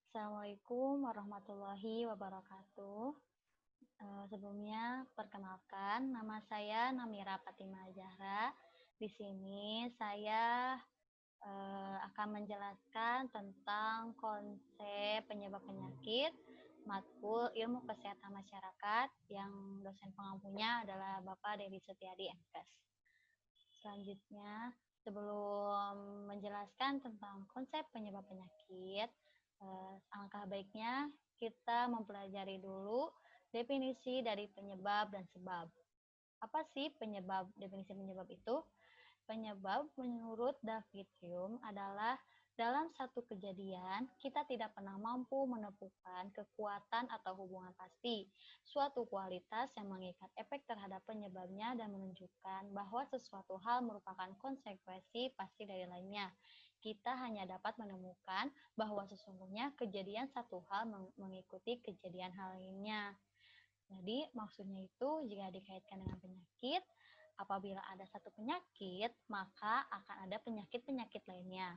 Assalamualaikum warahmatullahi wabarakatuh. Sebelumnya, perkenalkan, nama saya Namira Fatimah Zahra. Di sini saya akan menjelaskan tentang konsep penyebab penyakit, matkul ilmu kesehatan masyarakat yang dosen pengampunya adalah Bapak Dedi Setiadi MKes. Selanjutnya, sebelum menjelaskan tentang konsep penyebab penyakit, alangkah baiknya kita mempelajari dulu definisi dari penyebab dan sebab. Apa sih penyebab? Definisi penyebab itu? Penyebab menurut David Hume adalah dalam satu kejadian, kita tidak pernah mampu menemukan kekuatan atau hubungan pasti, suatu kualitas yang mengikat efek terhadap penyebabnya dan menunjukkan bahwa sesuatu hal merupakan konsekuensi pasti dari lainnya. Kita hanya dapat menemukan bahwa sesungguhnya kejadian satu hal mengikuti kejadian hal lainnya. Jadi maksudnya itu jika dikaitkan dengan penyakit, apabila ada satu penyakit, maka akan ada penyakit-penyakit lainnya.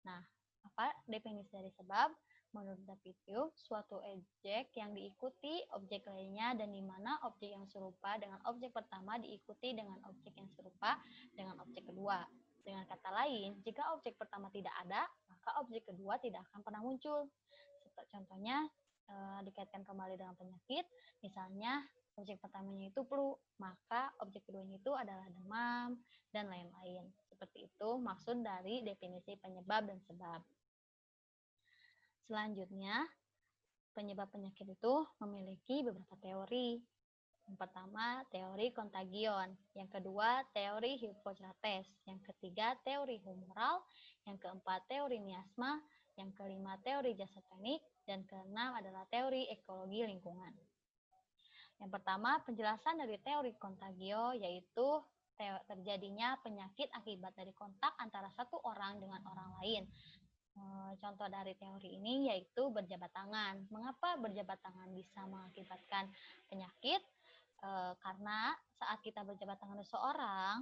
Nah, apa definisi dari sebab? Menurut David Hume, suatu objek yang diikuti objek lainnya dan di mana objek yang serupa dengan objek pertama diikuti dengan objek yang serupa dengan objek kedua. Dengan kata lain, jika objek pertama tidak ada, maka objek kedua tidak akan pernah muncul. Contohnya, dikaitkan kembali dengan penyakit, misalnya objek pertamanya itu flu, maka objek keduanya itu adalah demam, dan lain-lain. Seperti itu maksud dari definisi penyebab dan sebab. Selanjutnya, penyebab penyakit itu memiliki beberapa teori. Yang pertama, teori kontagion. Yang kedua, teori Hippocrates. Yang ketiga, teori humoral. Yang keempat, teori miasma. Yang kelima, teori jasa teknik. Dan keenam adalah teori ekologi lingkungan. Yang pertama, penjelasan dari teori kontagio yaitu terjadinya penyakit akibat dari kontak antara satu orang dengan orang lain. Contoh dari teori ini yaitu berjabat tangan. Mengapa berjabat tangan bisa mengakibatkan penyakit? Karena saat kita berjabat tangan dengan seseorang,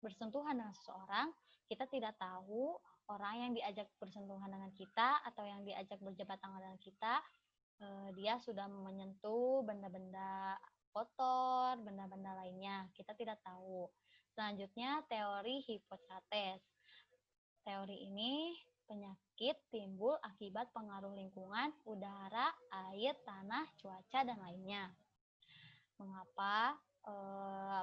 bersentuhan dengan seseorang, kita tidak tahu orang yang diajak bersentuhan dengan kita atau yang diajak berjabat tangan dengan kita, dia sudah menyentuh benda-benda kotor, benda-benda lainnya. Kita tidak tahu. Selanjutnya, teori Hippocrates. Teori ini penyakit timbul akibat pengaruh lingkungan, udara, air, tanah, cuaca, dan lainnya. Mengapa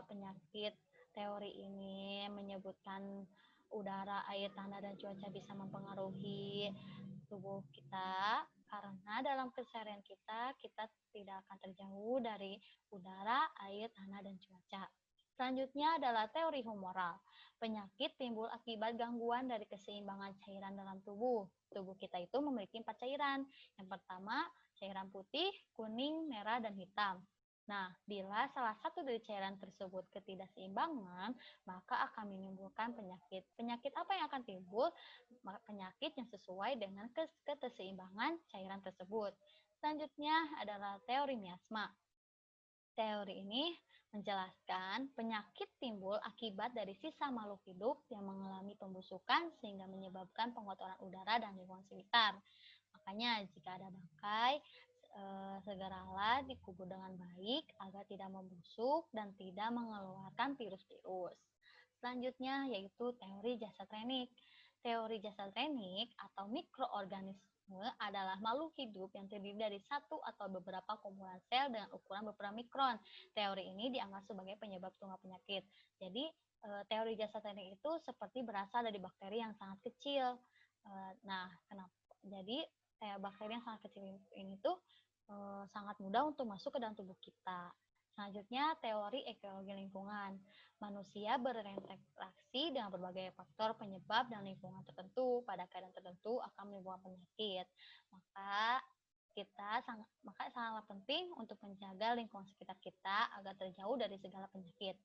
penyakit teori ini menyebutkan udara, air, tanah, dan cuaca bisa mempengaruhi tubuh kita? Karena dalam keseharian kita tidak akan terjauh dari udara, air, tanah, dan cuaca. Selanjutnya adalah teori humoral. Penyakit timbul akibat gangguan dari keseimbangan cairan dalam tubuh. Tubuh kita itu memiliki 4 cairan. Yang pertama, cairan putih, kuning, merah, dan hitam. Nah, bila salah satu dari cairan tersebut ketidakseimbangan, maka akan menimbulkan penyakit. Penyakit apa yang akan timbul? Penyakit yang sesuai dengan keseimbangan cairan tersebut. Selanjutnya adalah teori miasma. Teori ini menjelaskan penyakit timbul akibat dari sisa makhluk hidup yang mengalami pembusukan sehingga menyebabkan pengotoran udara dan lingkungan sekitar. Makanya jika ada bangkai, segeralah dikubur dengan baik agar tidak membusuk dan tidak mengeluarkan virus-virus. Selanjutnya yaitu teori jasa trenik. Teori jasa trenik atau mikroorganisme adalah makhluk hidup yang terdiri dari satu atau beberapa kumpulan sel dengan ukuran beberapa mikron. Teori ini dianggap sebagai penyebab tunggal penyakit. Jadi teori jasa trenik itu seperti berasal dari bakteri yang sangat kecil. Nah, kenapa? Jadi bakteri yang sangat kecil ini tuh sangat mudah untuk masuk ke dalam tubuh kita. Selanjutnya, teori ekologi lingkungan. Manusia berinteraksi dengan berbagai faktor penyebab dan lingkungan tertentu. Pada keadaan tertentu akan menimbulkan penyakit. Maka sangatlah penting untuk menjaga lingkungan sekitar kita agar terjauh dari segala penyakit.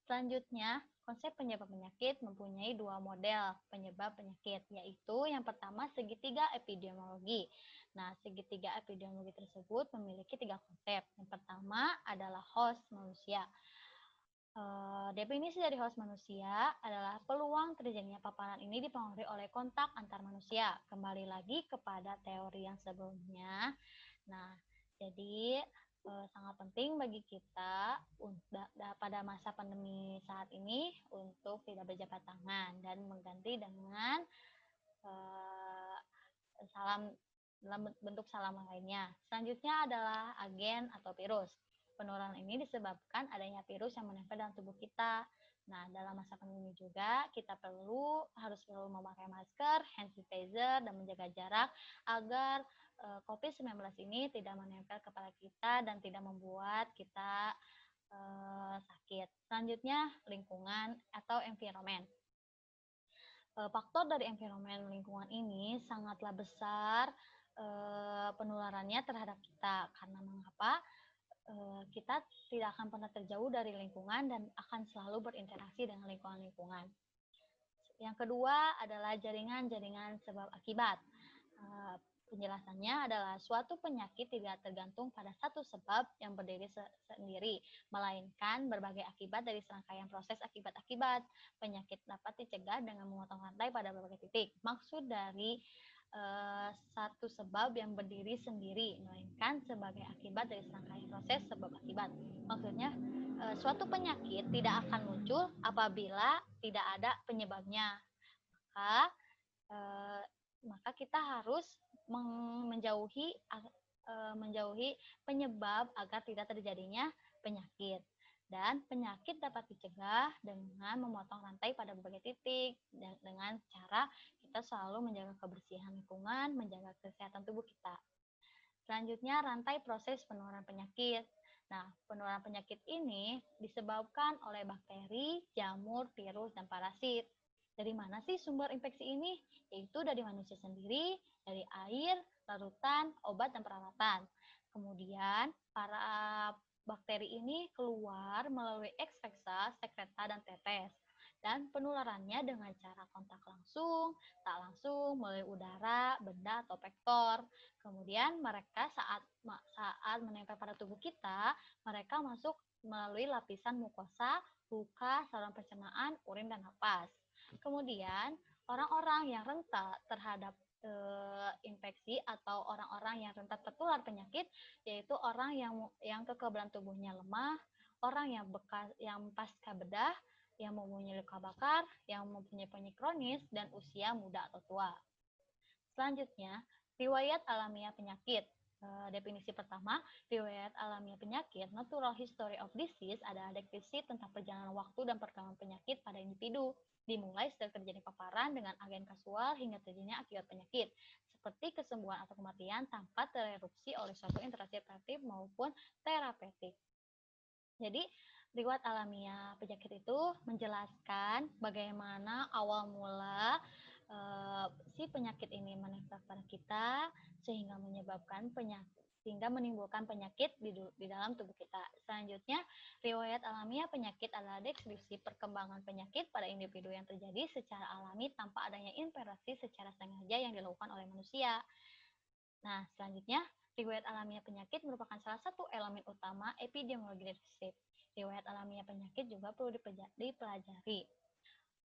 Selanjutnya, konsep penyebab penyakit mempunyai dua model penyebab penyakit, yaitu yang pertama segitiga epidemiologi. Nah, segitiga epidemiologi tersebut memiliki tiga konsep. Yang pertama adalah host manusia. Definisi dari host manusia adalah peluang terjadinya paparan ini dipengaruhi oleh kontak antar manusia. Kembali lagi kepada teori yang sebelumnya. Nah, jadi sangat penting bagi kita pada masa pandemi saat ini untuk tidak berjabat tangan dan mengganti dengan eh, salam dalam bentuk salam lainnya. Selanjutnya adalah agen atau virus. Penularan ini disebabkan adanya virus yang menempel dalam tubuh kita. Nah, dalam masa pandemi juga kita harus selalu memakai masker, hand sanitizer, dan menjaga jarak agar COVID-19 ini tidak menempel kepada kita dan tidak membuat kita sakit. Selanjutnya, lingkungan atau environment. Faktor dari environment lingkungan ini sangatlah besar penularannya terhadap kita. Karena mengapa? Kita tidak akan pernah terjauh dari lingkungan dan akan selalu berinteraksi dengan lingkungan-lingkungan. Yang kedua adalah jaringan-jaringan sebab akibat. Penjelasannya adalah suatu penyakit tidak tergantung pada satu sebab yang berdiri sendiri, melainkan berbagai akibat dari serangkaian proses akibat-akibat. Penyakit dapat dicegah dengan memotong rantai pada berbagai titik. Maksud dari satu sebab yang berdiri sendiri, melainkan sebagai akibat dari serangkaian proses sebab akibat. Maksudnya, suatu penyakit tidak akan muncul apabila tidak ada penyebabnya. Maka kita harus menjauhi penyebab agar tidak terjadinya penyakit. Dan penyakit dapat dicegah dengan memotong rantai pada berbagai titik dan dengan cara kita selalu menjaga kebersihan lingkungan, menjaga kesehatan tubuh kita. Selanjutnya, rantai proses penularan penyakit. Nah, penularan penyakit ini disebabkan oleh bakteri, jamur, virus, dan parasit. Dari mana sih sumber infeksi ini? Yaitu dari manusia sendiri, dari air, larutan, obat, dan perawatan. Kemudian, para bakteri ini keluar melalui ekspeksa, sekreta, dan tetes. Dan penularannya dengan cara kontak langsung, tak langsung, melalui udara, benda, atau vektor. Kemudian mereka saat menempel pada tubuh kita, mereka masuk melalui lapisan mukosa, luka, saluran pencernaan, urin, dan napas. Kemudian orang-orang yang rentan terhadap infeksi atau orang-orang yang rentan tertular penyakit, yaitu orang yang kekebalan tubuhnya lemah, orang yang pasca bedah, yang mempunyai luka bakar, yang mempunyai penyakit kronis, dan usia muda atau tua. Selanjutnya, riwayat alamiah penyakit. Definisi pertama, riwayat alamiah penyakit, natural history of disease, adalah deskripsi tentang perjalanan waktu dan perkembangan penyakit pada individu, dimulai sejak terjadi paparan dengan agen kasual hingga terjadinya akibat penyakit, seperti kesembuhan atau kematian tanpa tererupsi oleh suatu interaksi preventif maupun terapeutik. Jadi, riwayat alamiah penyakit itu menjelaskan bagaimana awal mula si penyakit ini menempel pada kita sehingga menimbulkan penyakit di dalam tubuh kita. Selanjutnya, riwayat alamiah penyakit adalah deskripsi perkembangan penyakit pada individu yang terjadi secara alami tanpa adanya interaksi secara sengaja yang dilakukan oleh manusia. Nah, selanjutnya, riwayat alamiah penyakit merupakan salah satu elemen utama epidemiologi deskriptif. Riwayat alamiah penyakit juga perlu dipelajari.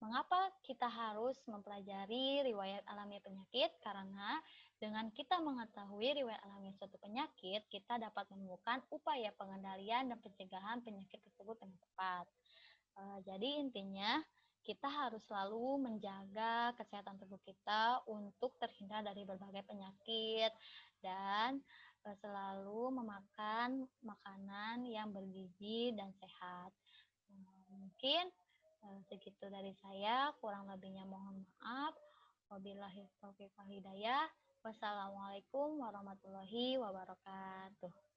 Mengapa kita harus mempelajari riwayat alamiah penyakit? Karena dengan kita mengetahui riwayat alamiah suatu penyakit, kita dapat menemukan upaya pengendalian dan pencegahan penyakit tersebut dengan tepat. Jadi intinya, kita harus selalu menjaga kesehatan tubuh kita untuk terhindar dari berbagai penyakit dan selalu memakan makanan yang bergizi dan sehat. Mungkin segitu dari saya, kurang lebihnya mohon maaf. Wabillahi taufiq wal hidayah. Wassalamualaikum warahmatullahi wabarakatuh.